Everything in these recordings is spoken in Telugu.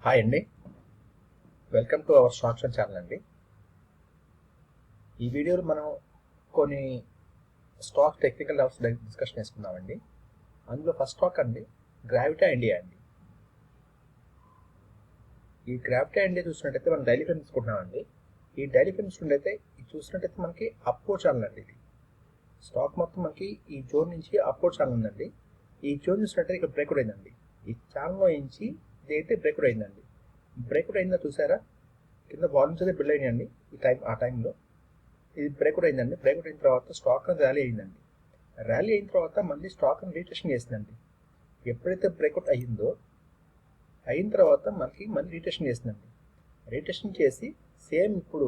హాయ్ అండి, welcome to our stocks and channel అండి. ఈ వీడియోలో మనం కొన్ని స్టాక్ టెక్నికల్ లెవెల్స్ డిస్కషన్ చేసుకుందామండి. అందులో ఫస్ట్ స్టాక్ అండి గ్రావిటా ఇండియా అండి. ఈ గ్రావిటా ఇండియా చూసినట్టయితే మనం డైలీ ఫ్రేమ్ తీసుకుంటున్నామండి. ఈ డైలీ ఫ్రేమ్ చూసినట్టయితే మనకి అప్వర్డ్ ఛానల్ అండి. ఇది స్టాక్ మొత్తం మనకి ఈ జోన్ నుంచి అప్వర్డ్ ఛానల్ ఉందండి. ఈ జోన్ చూసినట్టయితే ఇక్కడ బ్రేక్అవుట్ అయిందండి. ఈ ఛానల్లో నుంచి ఇదైతే బ్రేక్అవుట్ అయిందండి. బ్రేక్అవుట్ అయిందో చూసారా, కింద వాల్యూమ్స్ అయితే బిల్డ్ అయినాయండి. ఆ టైంలో ఇది బ్రేక్అవుట్ అయిందండి. బ్రేక్అవుట్ అయిన తర్వాత స్టాక్ అనేది ర్యాలీ అయిందండి. ర్యాలీ అయిన తర్వాత మళ్ళీ స్టాక్ అని రీటెస్టింగ్ చేసిందండి. ఎప్పుడైతే బ్రేక్అవుట్ అయిన తర్వాత మళ్ళీ రీటెస్టింగ్ చేసిందండి. రీటెస్టింగ్ చేసి సేమ్ ఇప్పుడు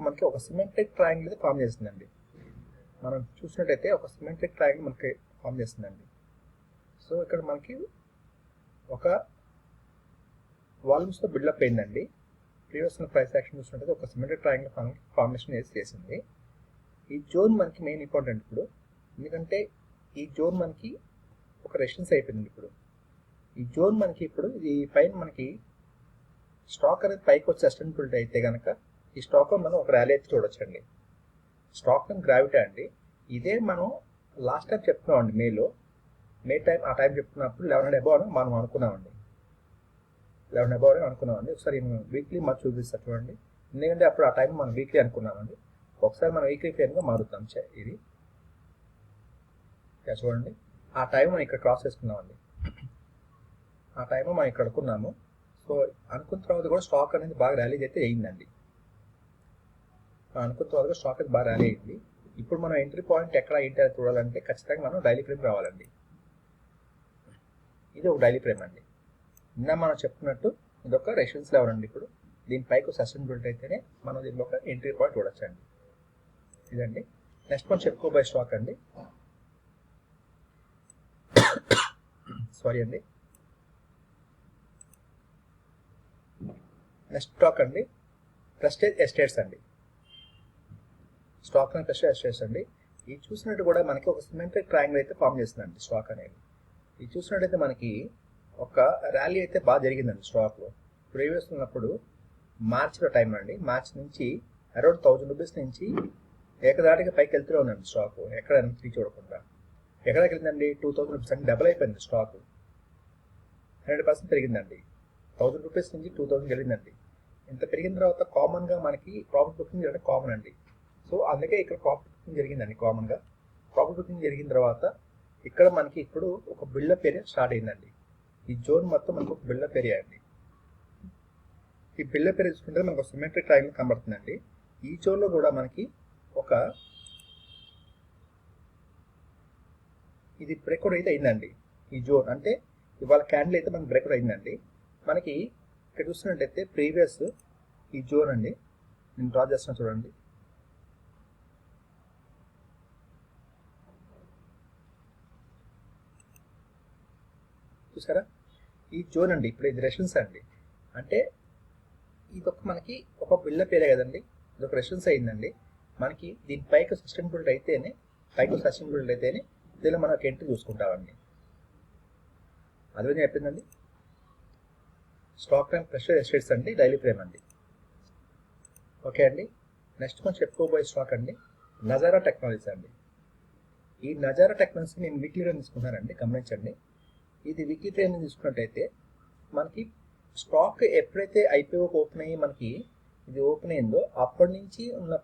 మనకి ఒక సిమెట్రిక్ ట్రయాంగిల్ అయితే ఫామ్ చేస్తుందండి. మనం చూసినట్టయితే ఒక సిమెట్రిక్ ట్రయాంగిల్ మనకి ఫామ్ చేస్తుందండి. సో ఇక్కడ మనకి ఒక వాల్యూమ్స్తో బిల్డప్ అయిందండి. ప్రీవియస్ ప్రైస్ యాక్షన్ చూసినట్టయితే ఒక సిమెట్రిక్ ట్రయాంగిల్ ఫార్మేషన్ చేసింది. ఈ జోన్ మనకి మెయిన్ ఇంపార్టెంట్ ఇప్పుడు, ఎందుకంటే ఈ జోన్ మనకి ఒక రెసిస్టెన్స్ అయిపోయింది. ఇప్పుడు ఈ జోన్ మనకి ఇప్పుడు ఈ పైన మనకి స్టాక్ అనేది పైకి వచ్చి సస్టైనబిలిటీ అయితే కనుక ఈ స్టాక్లో మనం ఒక ర్యాలీ అయితే చూడొచ్చండి. స్టాక్ నేమ్ గ్రావిటా అండి. ఇదే మనం లాస్ట్ టైం చెప్తున్నామండి, ఆ టైం చెప్తున్నప్పుడు 11 అబౌవ్ అని మనం అనుకున్నామండి. 11 అబౌవ్ అని అనుకున్నామండి. ఒకసారి వీక్లీ మనం చూపిస్తాం చూడండి, ఎందుకంటే అప్పుడు ఆ టైం మనం వీక్లీ అనుకున్నామండి. ఒకసారి మనం వీక్లీ ఫ్రేమ్గా మారుతాం. ఇది చూడండి, ఆ టైం మనం ఇక్కడ క్రాస్ చేసుకున్నామండి. ఆ టైం మనం ఇక్కడ అనుకున్నాము. సో అనుకున్న తర్వాత కూడా స్టాక్ అనేది బాగా ర్యాలీ అయితే అయిందండి. అనుకున్న తర్వాత స్టాక్ అయితే బాగా ర్యాలీ అయింది. ఇప్పుడు మనం ఎంట్రీ పాయింట్ ఎక్కడ ఏంటి అని చూడాలంటే ఖచ్చితంగా మనం డైలీ ఫ్రేమ్ రావాలండి. ఇది ఒక డైలీ ఫ్రేమ్ అండి. నిన్న మనం చెప్పుకున్నట్టు ఇది ఒక రెసిస్టెన్స్ లెవెల్ అండి. ఇప్పుడు దీనిపైకి సస్టైనబిలిటీ అయితేనే మనం దీనిలో ఒక ఎంట్రీ పాయింట్ చూడొచ్చండి. ఇదండి. నెక్స్ట్ మనం చెప్పుకోబోయే స్టాక్ అండి, సారీ అండి, నెక్స్ట్ స్టాక్ అండి ప్రెస్టేజ్ ఎస్టేట్స్ అండి. స్టాక్ అనేది ప్రెస్టేజ్ ఎస్టేట్స్ అండి. ఇది చూసినట్టు కూడా మనకి ఒక సిమెట్రిక్ ట్రయాంగిల్ అయితే ఫామ్ చేస్తుందండి స్టాక్ అనేది. ఇది చూసినట్టయితే మనకి ఒక ర్యాలీ అయితే బాగా జరిగిందండి స్టాక్లో. ప్రీవియస్ ఉన్నప్పుడు మార్చిలో టైం అండి, మార్చి నుంచి అరౌండ్ 1000 రూపీస్ నుంచి ఏకదాటిగా పైకి వెళ్తూనే ఉందండి స్టాక్. ఎక్కడ వెనక్కి చూడకుండా ఎక్కడికి వెళ్ళిందండి, 2000 రూపీస్ అంటే డబుల్ అయిపోయింది స్టాక్. 100% పెరిగిందండి. 1000 రూపీస్ నుంచి 2000 వెళ్ళిందండి. ఇంత పెరిగిన తర్వాత కామన్గా మనకి ప్రాఫిట్ బుకింగ్ జరగడం కామన్ అండి. సో అందుకే ఇక్కడ ప్రాఫిట్ బుకింగ్ జరిగిందండి. కామన్గా ప్రాఫిట్ బుకింగ్ జరిగిన తర్వాత ఇక్కడ మనకి ఇప్పుడు ఒక బిల్డప్ ఏరియా స్టార్ట్ అయిందండి. ఈ జోన్ మొత్తం మనకు ఒక బిల్డప్ ఏరియా అండి. ఈ బిల్డప్ ఏరియా చూసుకుంటే మనకు ఒక సిమెట్రిక్ ట్రయాంగిల్ కనబడుతుందండి. ఈ జోన్లో కూడా మనకి ఒక ఇది బ్రేక్అవుట్ అయితే అయిందండి. ఈ జోన్ అంటే ఇవాళ క్యాండిల్ అయితే మనకి బ్రేక్అవుట్ అయిందండి. మనకి ఇక్కడ చూస్తున్నట్టయితే ప్రీవియస్ ఈ జోన్ అండి, నేను డ్రా చేస్తున్నా చూడండి. చూసారా, ఈ జోన్ అండి ఇప్పుడు ఇది రెసిస్టెన్స్ అండి. అంటే ఇది మనకి ఒక బిల్డప్ ఏరియా కదండి, ఇది ఒక రెసిస్టెన్స్ అయిందండి. మనకి దీనిపైకి సస్టైనబిలిటీ అయితేనే దీనిలో మనకి ఎంట్రీ చూసుకుంటామండి. అదే చెప్పిందండి. స్టాక్ టైం ప్రెస్టేజ్ ఎస్టేట్స్ అండి, డైలీ ఫ్రేమ్ అండి. ఓకే అండి. నెక్స్ట్ మనం చెప్పుకోబోయే స్టాక్ అండి నజారా టెక్నాలజీస్ అండి. ఈ నజారా టెక్నాలజీ నేను వీక్లీ ఫ్రేమ్ తీసుకున్నానండి, గమనించండి. ఇది వీక్లీ ఫ్రేమ్ తీసుకున్నట్టయితే మనకి స్టాక్ ఎప్పుడైతే ఐపీఓ ఓపెన్ అయ్యి మనకి ఇది ఓపెన్ అయిందో అప్పటి నుంచి ఉన్న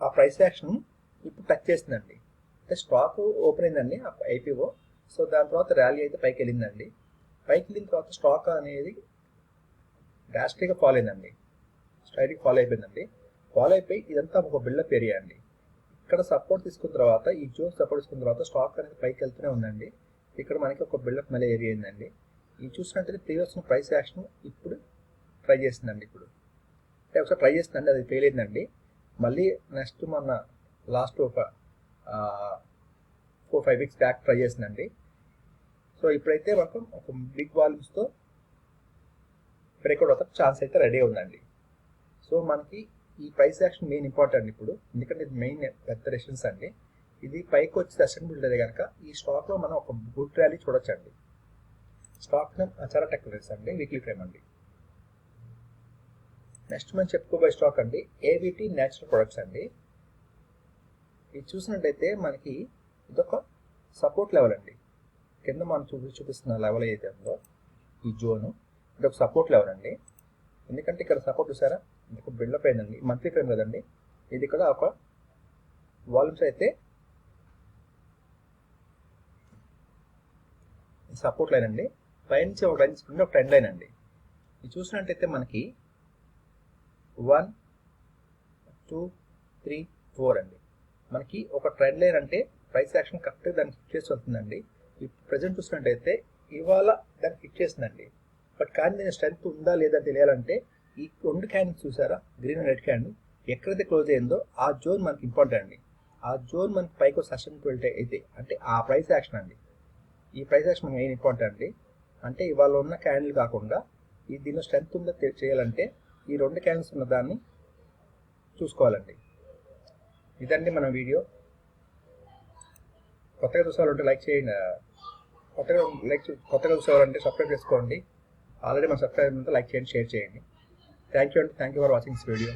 ఆ ప్రైస్ యాక్షన్ ఇప్పుడు టచ్ చేస్తుందండి. అంటే స్టాక్ ఓపెన్ అయిందండి ఐపీఓ. సో దాని తర్వాత ర్యాలీ అయితే పైకి వెళ్ళిందండి. పైకి వెళ్ళిన తర్వాత స్టాక్ అనేది డ్రాస్టిక్గా ఫాలో అయిందండి. స్ట్రైట్గా ఫాలో అయిపోయిందండి. ఫాలో అయిపోయి ఇదంతా ఒక బిల్డప్ ఏరియా అండి. ఇక్కడ సపోర్ట్ తీసుకున్న తర్వాత ఈ జోన్ సపోర్ట్ తీసుకున్న తర్వాత స్టాక్ అనేది పైకి వెళ్తూనే ఉందండి. ఇక్కడ మనకి ఒక బిల్డప్ మళ్ళీ ఏరియా అయిందండి. ఇది చూసినట్టయితే ప్రీవియస్ ప్రైస్ యాక్షన్ ఇప్పుడు ట్రై చేస్తుందండి. ఇప్పుడు ఒకసారి ట్రై చేస్తుందండి, అది ఫెయిల్ అయిందండి. మళ్ళీ నెక్స్ట్ మొన్న లాస్ట్ ఒక 4-5 వీక్స్ బ్యాక్ ట్రై చేసిందండి. సో ఇప్పుడైతే మనకు ఒక బిగ్ వాల్యూమ్స్తో బ్రేక్అవుట్ అవుతా ఛాన్స్ అయితే రెడీ ఉందండి. సో మనకి ఈ ప్రైస్ యాక్షన్ మెయిన్ ఇంపార్టెంట్ ఇప్పుడు, ఎందుకంటే ఇది మెయిన్ పెద్ద రెసిస్టెన్స్ అండి. ఇది పైకి వచ్చి సస్టైనబిలిటీ అయితే కనుక ఈ స్టాక్లో మనం ఒక గుడ్ ర్యాలీ చూడొచ్చండి. స్టాక్ నేమ్ నజారా టెక్నాలజీస్ అండి, వీక్లీ ఫ్రేమ్ అండి. నెక్స్ట్ మనం చెప్పుకోబోయే స్టాక్ అండి ఏవిటి న్యాచురల్ ప్రొడక్ట్స్ అండి. ఇది చూసినట్టయితే మనకి ఇదొక సపోర్ట్ లెవెల్ అండి. కింద మనం చూపిస్తున్న లెవెల్ ఏదైతే ఉందో ఈ జోను ఇదొక సపోర్ట్ లెవెల్ అండి. ఎందుకంటే ఇక్కడ సపోర్ట్ చూసారా, ఇది బిల్డప్ అయిందండి, మంత్లీ ఫ్రేమ్ కదండి. ఇది కూడా ఒక వాల్యూమ్స్ అయితే సపోర్ట్ లైన్ అండి. పైనుంచి ఒక లైన్ తీసుకుంటే ఒక ట్రెండ్ లైన్ అండి. ఇది చూసినట్టయితే మనకి 1 2 3 4 అండి. మనకి ఒక ట్రెండ్ లైన్ అంటే ప్రైస్ యాక్షన్ కరెక్ట్గా దాన్ని హిట్ చేసి వస్తుందండి. ఇప్పుడు ప్రజెంట్ చూసినట్టయితే ఇవాళ దాన్ని హిట్ చేసిందండి. బట్ కానీ దీని స్ట్రెంత్ ఉందా లేదా తెలియాలంటే ఈ 2 క్యాండిల్స్ చూసారా, గ్రీన్ అండ్ రెడ్ క్యాండిల్ ఎక్కడైతే క్లోజ్ అయిందో ఆ జోన్ మనకి ఇంపార్టెంట్ అండి. ఆ జోన్ మనకి పైకి సస్టైనబిలిటీ అయితే అంటే ఆ ప్రైస్ యాక్షన్ అండి. ఈ ప్రైస్ యాక్షన్ మనకి ఏం ఇంపార్టెంట్ అండి అంటే ఇవాళ ఉన్న క్యాండిల్ కాకుండా ఈ దీనిలో స్ట్రెంత్ ఉందో చేయాలంటే ఈ 2 క్యాండిల్స్ ఉన్న దాన్ని చూసుకోవాలండి. ఇదండి మన వీడియో. కొత్తగా చూసేవాళ్ళంటే లైక్ చేయండి. కొత్తగా చూసేవాళ్ళంటే సబ్స్క్రైబ్ చేసుకోండి. ఆల్రెడీ మన సబ్స్క్రైబ్ ఉంటే లైక్ చేయండి, షేర్ చేయండి. Thank you for watching this video.